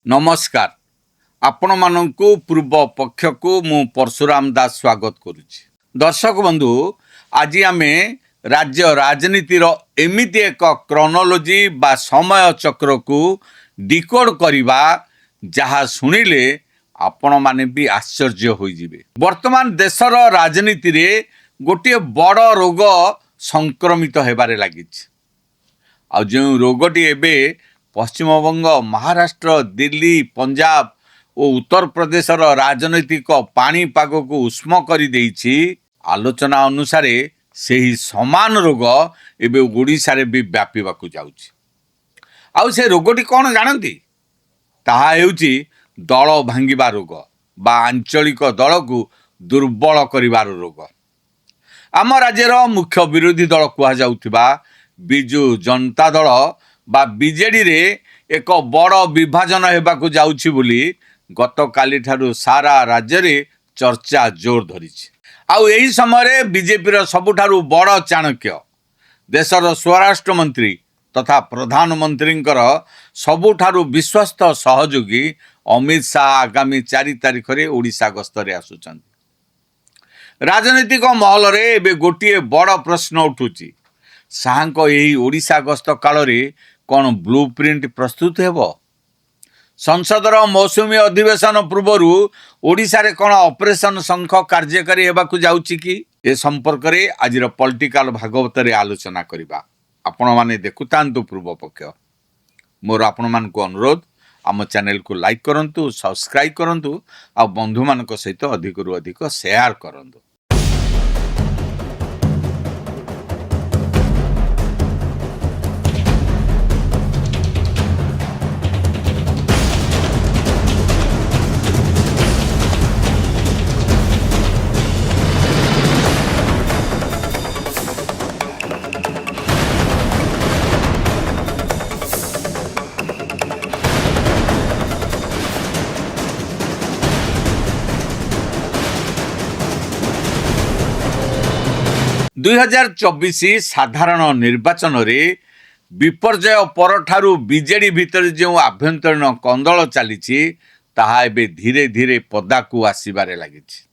नमस्कार आपण मानक पूर्व पक्ष को मु परशुराम दास स्वागत करुच्ची। दर्शक बंधु आज आम राज्य राजनीतिर एमिति एक क्रोनोलोजी बा समय चक्र को डिकोड करवा जहा शुणिले आपण माने भी आश्चर्य हो जिवे। वर्तमान देशर राजनीति रे गोटे बड़ रोग संक्रमित हेबारे लागिछ। आ जो रोगटी एबे पश्चिमबंग, महाराष्ट्र, दिल्ली, पंजाब और उत्तर प्रदेशर राजनैतिक पाणीपाग को उष्म कर आलोचना अनुसार से ही समान रोग एबे ओडिशा रे भी व्यापीबाकू जाउछि। आउ से रोगटी कौन जानती? ताहा हेउछि दल भांगिबा रोग बा आंचलिक दल को दुर्बल करिबार रोग। आम राज्यर मुख्य विरोधी दल कुहा जाउथिबा बिजु जनता दल बा बीजेडी रे एक बड़ विभाजन हेबाकू जाउछि बोली गतकाली ठारू सारा राज्य रे चर्चा जोर धरिछि। आउ एही समय बीजेपी रो सबुठारू बड़ चाणक्य देशर स्वराष्ट्र मंत्री तथा प्रधानमंत्रींकर सबुठारू विश्वस्त सहयोगी अमित शाह आगामी 4 तारिख रे ओडिशा गस्तरे आसुछन्ति। राजनीतिक महल रे एबे गोटिए बड़ प्रश्न उठुछि, शाहको यही ओडिशा गस्त काल रे कौन ब्लूप्रिंट प्रस्तुत हेबो? संसदर मौसुमी अधिवेशन पूर्व ओडिशा रे कौन ऑपरेशन शंख कार्यकारी हेबाकू जाउछि कि? ए संपर्क रे आजिर पॉलिटिकल भागवत रे आलोचना करिबा। आपण माने देखुतांतु पूर्व पक्ष। मोर आपण मानकु अनुरोध, आम चैनल को लाइक करंतु, सब्सक्राइब करंतु आ बंधु मानक सहित अधिक रु अधिक शेयर करंतु। 2024 साधारण निर्वाचन रे विपर्जय परठारू बीजेडी भितर जो आभ्यंतरीण कंदल चली ताहा एबे धीरे धीरे पदाकू आसीबारे लागिछि।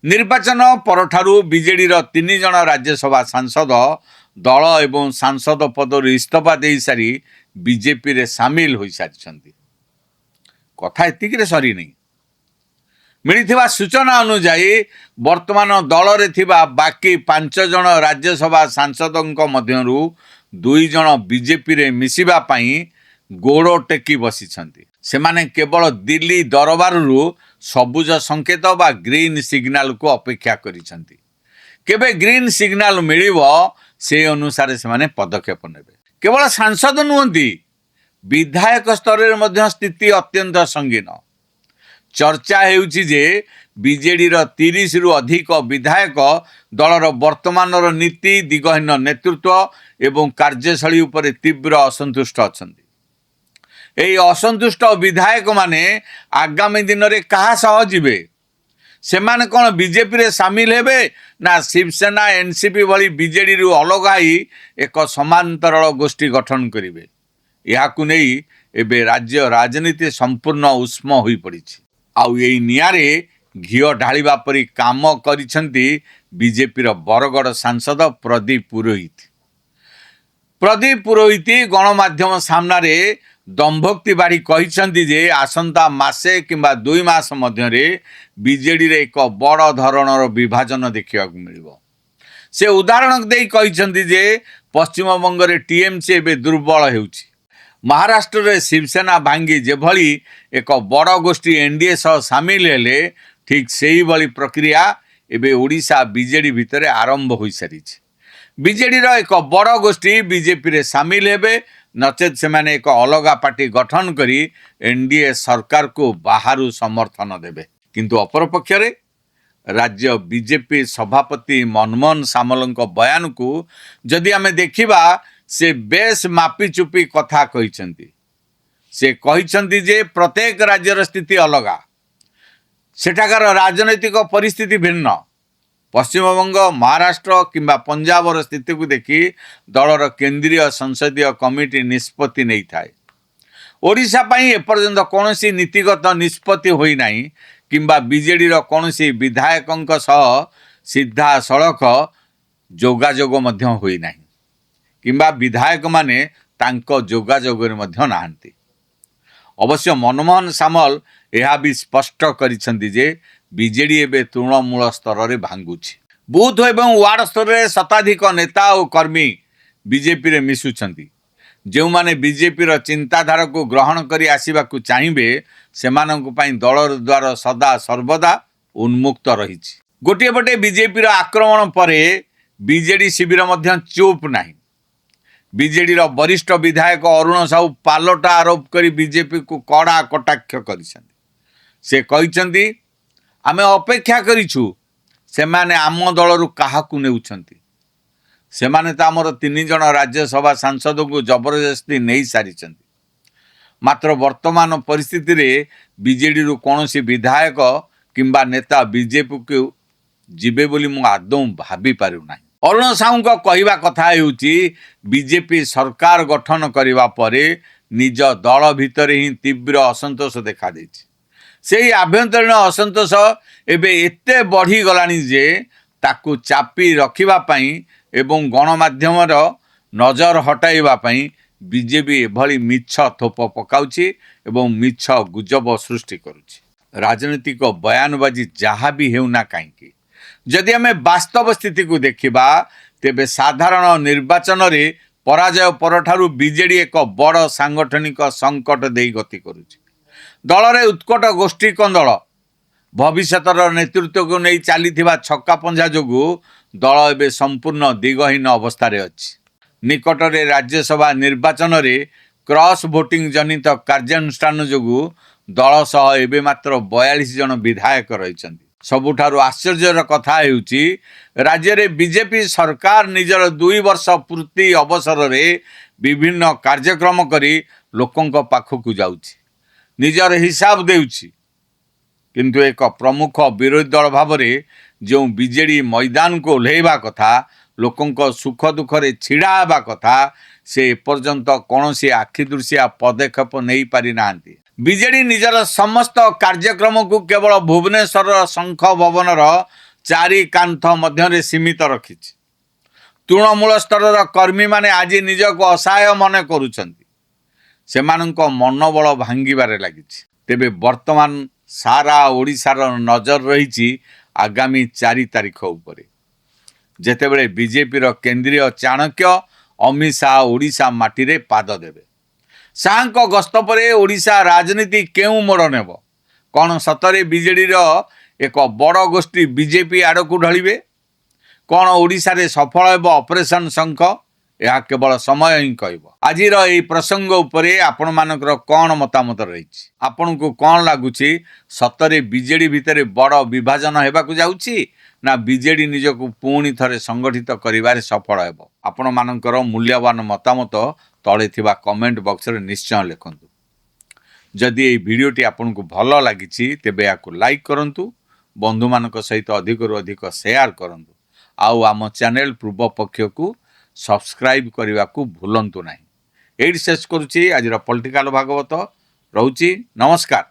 निर्वाचन परठारू बीजेडी रो 3 जण राज्यसभा सांसद दल एवं सांसद पदर इस्तीफा दे सारी बीजेपी रे सामिल होई सारिछन्ति। कथा एतिक रे सरी नहीं। मिलिथिबा सूचना अनुसार वर्तमान दल रे थिबा बाकी 5 जण राज्यसभा सांसदों मध्यरु 2 जण बीजेपी रे मिसिबा पई गोड़ टेकी बसिछन्ति। सेमाने केवल दिल्ली दरबाररू सबुज संकेत बा ग्रीन सिग्नल को अपेक्षा करिछन्ति। केबे ग्रीन सिग्नल मिलिबो से अनुसार सेमाने पदक्षेप नेबे। केवल सांसद नुहंती, विधायक स्तर रे मध्य स्थिति अत्यंत संगीन। चर्चा हेउछि जे बीजेडी रो 30 रु अधिक विधायक दलर वर्तमान नीति दिगहीन नेतृत्व एवं कार्यशैली उपर तीव्र असंतुष्ट अछन्ति। एई असंतुष्ट विधायक माने आगामी दिन रे कहा सह जिवे? सेमाने कोन बीजेपी रे शामिल हेबे ना शिवसेना एनसीपी भली बीजेडी रु अलगाई एक समांतरल गोष्ठी गठन करिवे? याकु नेई एबे राज्य राजनीति संपूर्ण उष्म होई पड़िछि। आउ यही नियारे घिओ ढालिबा परी काम करिछन्ति बीजेपी रो बरगड़ सांसद प्रदीप पुरोहित। प्रदीप पुरोहित गणमाध्यम सामने दंभोक्ति बाड़ी कहिछन्ति जे आसंता मासे किंबा 2 मास मध्य रे बीजेडी रे एक बड़ धरणर विभाजन देखिबाकू मिलिबो। से उदाहरण देई कहिछन्ति जे पश्चिम बंग रे टीएमसी एबे दुर्बल हेउछि। महाराष्ट्र रे शिवसेना भांगी जेभली एक बड़ गोष्ठी एनडीए सह सामिल हेले, ठीक सेही भली प्रक्रिया एबे ओडिशा बीजेडी भितर आरंभ होई सारिछि। बीजेडी रो एक बड़ गोष्ठी बीजेपी रे सामिल हेबे, नचेत सेमाने एक अलगा पार्टी गठन करी एनडीए सरकार को बाहरु समर्थन देबे। किंतु अपर पक्ष रे राज्य बीजेपी सभापति मनमोहन सामलଙ୍କ बयान को जदि आमे देखिबा, से बेस मापी चुपी कथा कहिछन्ति। से कहिछन्ति जे प्रत्येक राज्यर स्थिति अलगा, सेठाकार राजनैतिक परिस्थिति भिन्न। पश्चिमबंग, महाराष्ट्र किंबा पंजाबर स्थिति को देखी दलर केंद्रीय संसदीय कमिटी निष्पत्ति नहीं थाए। ओडिशा पई एपर्यंत कौनसी नीतिगत निष्पत्ति होई नाही किंबा बीजेडी रो कौनसी विधायकंक सह सीधा सड़क जोगाजोग मध्य होई नाही किंबा विधायक माने तांको जोगाजोगरे मध्य नाहंती। अवश्य मनमोहन सामल यह भी स्पष्ट करिसेंती जे बीजेडी एबे तृणमूल स्तर रे भांगुछि। बूथ एवं वार्ड स्तर रे शताधिक नेता और कर्मी बीजेपी रे मिसुछंती। जो माने बीजेपी रो चिंताधारा को ग्रहण करी आसीबाकू चाहिबे सेमानंकु पई दलर द्वार सदा सर्वदा उन्मुक्त रहिछि। गोटे पटे बीजेपी रो आक्रमण परे बीजेडी शिविर मध्य चुप नाही। बीजेडी रो वरिष्ठ विधायक अरुण साहू पालटा आरोप करी बीजेपी को कड़ा कटाक्ष करिसेंती। से कहिसेंती आमे अपेक्षा करिछु सेमाने आम दलरु काहाकू नेउछंती। सेमाने तो आमर 3 जन राज्यसभा सांसद को जबरदस्ती नहीं सारिछंती। मात्र वर्तमान परिस्थिति रे बीजेडी रु कौनसी विधायक किंबा नेता बीजेपी को जिबे बोली मु आदौ भाबी पारु नाही। अरुण साहू को कहवा कथा हेउची बीजेपी सरकार गठन करिवा परे निज दल भितर ही तीव्र असंतोष देखा देछि। सेही आभ्यंतरीण असंतोष एबे एते बढ़ी गलानी जे ताकू चापी रखिबा पई एवं गणमाध्यम नजर हटाइबा पई बीजेपी एभली मिछ थोप पकाउछि एवं मिछ गुजब सृष्टि करुछि। राजनीतिक बयानबाजी जहाँ भी हेउना काईकि जदि आमे वास्तव स्थिति को देखिबा तेबे साधारण निर्वाचन रे पराजय परठारु बीजेडी एक बड़ सांगठनिक संकट देई गति करुछि। दल रे उत्कट गोष्ठी कंदल भविष्यतर नेतृत्व को नहीं चलीथिबा छक्का पंजा जोगु दल एबे संपूर्ण दिगहीन अवस्था रे अछि। निकट रे राज्यसभा निर्वाचन रे क्रॉस वोटिंग जनित कार्यानुष्ठान जोगु दल सह एबे मात्र 42 जन विधायक रहिछन्ति। सबुठारु आश्चर्यर कथा हेउची राज्य रे बीजेपी सरकार निजर 2 वर्ष पूर्ति अवसर रे विभिन्न कार्यक्रम करी लोकंक पाखकु जाउची, निजर हिसाब देउची, किंतु एक प्रमुख विरोधी दल भाव में जो बीजेडी मैदान को ओह्लैवा कथा लोकंक सुख दुख रे छिड़ा हेबा कथा से एपर्यंत कौनसी आखिदृशिया पदक्षेप नहीं पारि नांती। बीजेडी निजर समस्त कार्यक्रम को केवल भुवनेश्वर शंख भवनर 4 कांथ मध्य सीमित रखिछि। तृणमूल स्तर कर्मी माने आज निजक असहाय मन करुछंती। सेमानंक मनोबल भांगिबारे लागिछि। तेबे वर्तमान सारा ओडिशार नजर रही आगामी 4 तारिख उपरे जेतेबेले बीजेपी रो केंद्रीय चाणक्य अमित शाह ओडिशा माटी रे पाद देबे। शाह गस्त परे ओडिशा राजनीति केउ मोड़ नेब? कौन सतरे बीजेडी रो एक बड़ गोष्ठी बीजेपी आड़ को ढलिबे? कौन ओडिशा रे सफल हेब ऑपरेशन शंख? यह केवल समय ही कहब। आज यही प्रसंग उपरे आपण मानकर कौन मतामत रही? आपन को कौन लगुच सतरे बीजेडी भितर बड़ विभाजन हेबाकु जाउछि ना बीजेडी निजको पुणी थरे संगठित करिवारे सफल हेब? आपण मानकर मूल्यवान मतामत तले थिबा कमेंट बॉक्स रे निश्चय लिखंतु। जदि ये वीडियोटी आपन को भल लागिछि तेबे याकु लाइक करंतु, बंधु मानक सहित अधिक रु अधिक शेयर करंतु, आउ आम चैनल पूर्व पक्ष को सब्सक्राइब करने को भूलंतु नहीं। एडी शेष करुच्ची आज पॉलिटिकल भागवत। रहुची नमस्कार।